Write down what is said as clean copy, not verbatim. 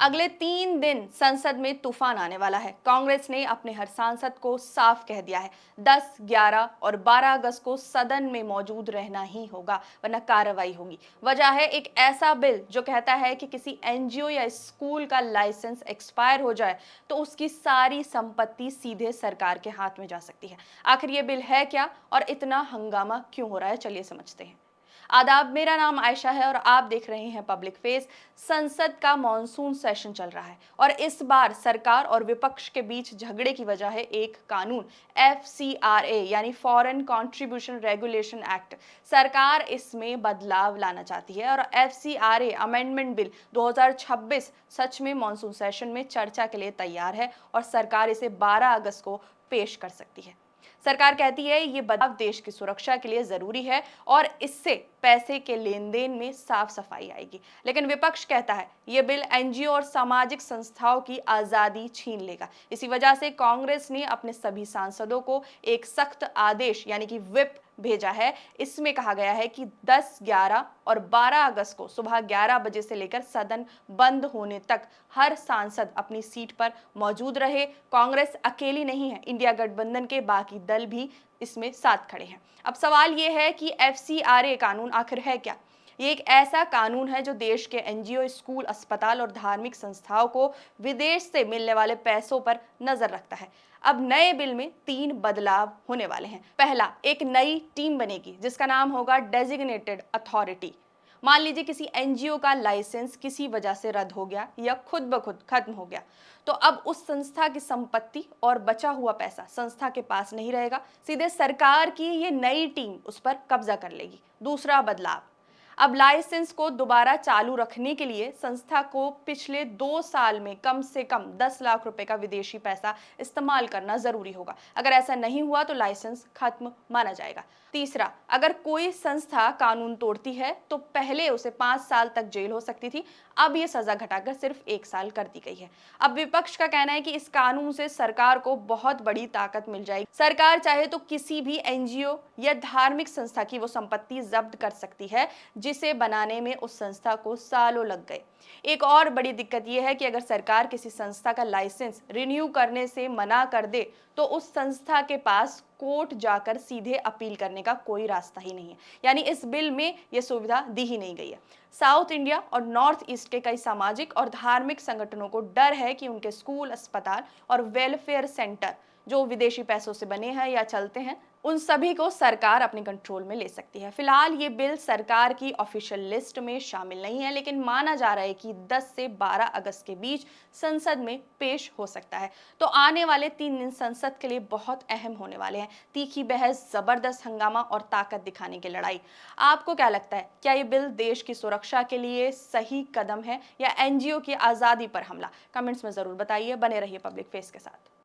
अगले 3 दिन संसद में तूफान आने वाला है। कांग्रेस ने अपने हर सांसद को साफ कह दिया है, 10, 11 और 12 अगस्त को सदन में मौजूद रहना ही होगा, वरना कार्रवाई होगी। वजह है एक ऐसा बिल जो कहता है कि किसी एनजीओ या स्कूल का लाइसेंस एक्सपायर हो जाए तो उसकी सारी संपत्ति सीधे सरकार के हाथ में जा सकती है। आखिर ये बिल है क्या और इतना हंगामा क्यों हो रहा है, चलिए समझते हैं। आदाब, मेरा नाम आयशा है और आप देख रहे हैं पब्लिक फेस। संसद का मॉनसून सेशन चल रहा है और इस बार सरकार और विपक्ष के बीच झगड़े की वजह है एक कानून, FCRA यानी फॉरेन कंट्रीब्यूशन रेगुलेशन एक्ट। सरकार इसमें बदलाव लाना चाहती है और FCRA अमेंडमेंट बिल 2026 सच में मॉनसून सेशन में चर्चा के लिए तैयार है और सरकार इसे 12 अगस्त को पेश कर सकती है। सरकार कहती है ये बदलाव देश की सुरक्षा के लिए जरूरी है और इससे पैसे के लेन देन में साफ सफाई आएगी। लेकिन विपक्ष कहता है ये बिल एनजीओ और सामाजिक संस्थाओं की आजादी छीन लेगा। इसी वजह से कांग्रेस ने अपने सभी सांसदों को एक सख्त आदेश यानी कि व्हिप भेजा है। इसमें कहा गया है कि 10, 11 और 12 अगस्त को सुबह 11 बजे से लेकर सदन बंद होने तक हर सांसद अपनी सीट पर मौजूद रहे। कांग्रेस अकेली नहीं है, इंडिया गठबंधन के बाकी दल भी इसमें साथ खड़े हैं। अब सवाल यह है कि FCRA कानून आखिर है क्या? ये एक ऐसा कानून है जो देश के एनजीओ, स्कूल, अस्पताल और धार्मिक संस्थाओं को विदेश से मिलने वाले पैसों पर नजर रखता है। अब नए बिल में 3 बदलाव होने वाले हैं। पहला, एक नई टीम बनेगी जिसका नाम होगा डेजिग्नेटेड अथॉरिटी। मान लीजिए किसी एनजीओ का लाइसेंस किसी वजह से रद्द हो गया या खुद ब खुद खत्म हो गया, तो अब उस संस्था की संपत्ति और बचा हुआ पैसा संस्था के पास नहीं रहेगा, सीधे सरकार की ये नई टीम उस पर कब्जा कर लेगी। दूसरा बदलाव, अब लाइसेंस को दोबारा चालू रखने के लिए संस्था को पिछले 2 साल में कम से कम 10 लाख रुपए का विदेशी पैसा इस्तेमाल करना जरूरी होगा। अगर ऐसा नहीं हुआ तो लाइसेंस खत्म माना जाएगा। तीसरा, अगर कोई संस्था कानून तोड़ती है तो पहले उसे 5 साल तक जेल हो सकती थी, अब यह सजा घटाकर सिर्फ 1 साल कर दी गई है। अब विपक्ष का कहना है कि इस कानून से सरकार को बहुत बड़ी ताकत मिल जाएगी। सरकार चाहे तो किसी भी एनजीओ या धार्मिक संस्था की वो संपत्ति जब्त कर सकती है जिसे बनाने में उस संस्था को सालों लग गए। एक और बड़ी दिक्कत यह है कि अगर सरकार किसी संस्था का लाइसेंस रिन्यू करने से मना कर दे तो उस संस्था के पास कोर्ट जाकर सीधे अपील करने का कोई रास्ता ही नहीं है। यानी इस बिल में यह सुविधा दी ही नहीं गई है। साउथ इंडिया और नॉर्थ ईस्ट के कई सामाजिक और धार्मिक संगठनों को डर है कि उनके स्कूल, अस्पताल और वेलफेयर सेंटर जो विदेशी पैसों से बने हैं या चलते हैं, उन सभी को सरकार अपने कंट्रोल में ले सकती है। फिलहाल ये बिल सरकार की ऑफिशियल लिस्ट में शामिल नहीं है, लेकिन माना जा रहा है कि 10 से 12 अगस्त के बीच संसद में पेश हो सकता है। तो आने वाले 3 दिन संसद के लिए बहुत अहम होने वाले हैं। तीखी बहस, जबरदस्त हंगामा और ताकत दिखाने की लड़ाई। आपको क्या लगता है, क्या ये बिल देश की सुरक्षा के लिए सही कदम है या एनजीओ की आजादी पर हमला? कमेंट्स में जरूर बताइए। बने रहिए पब्लिक फेस के साथ।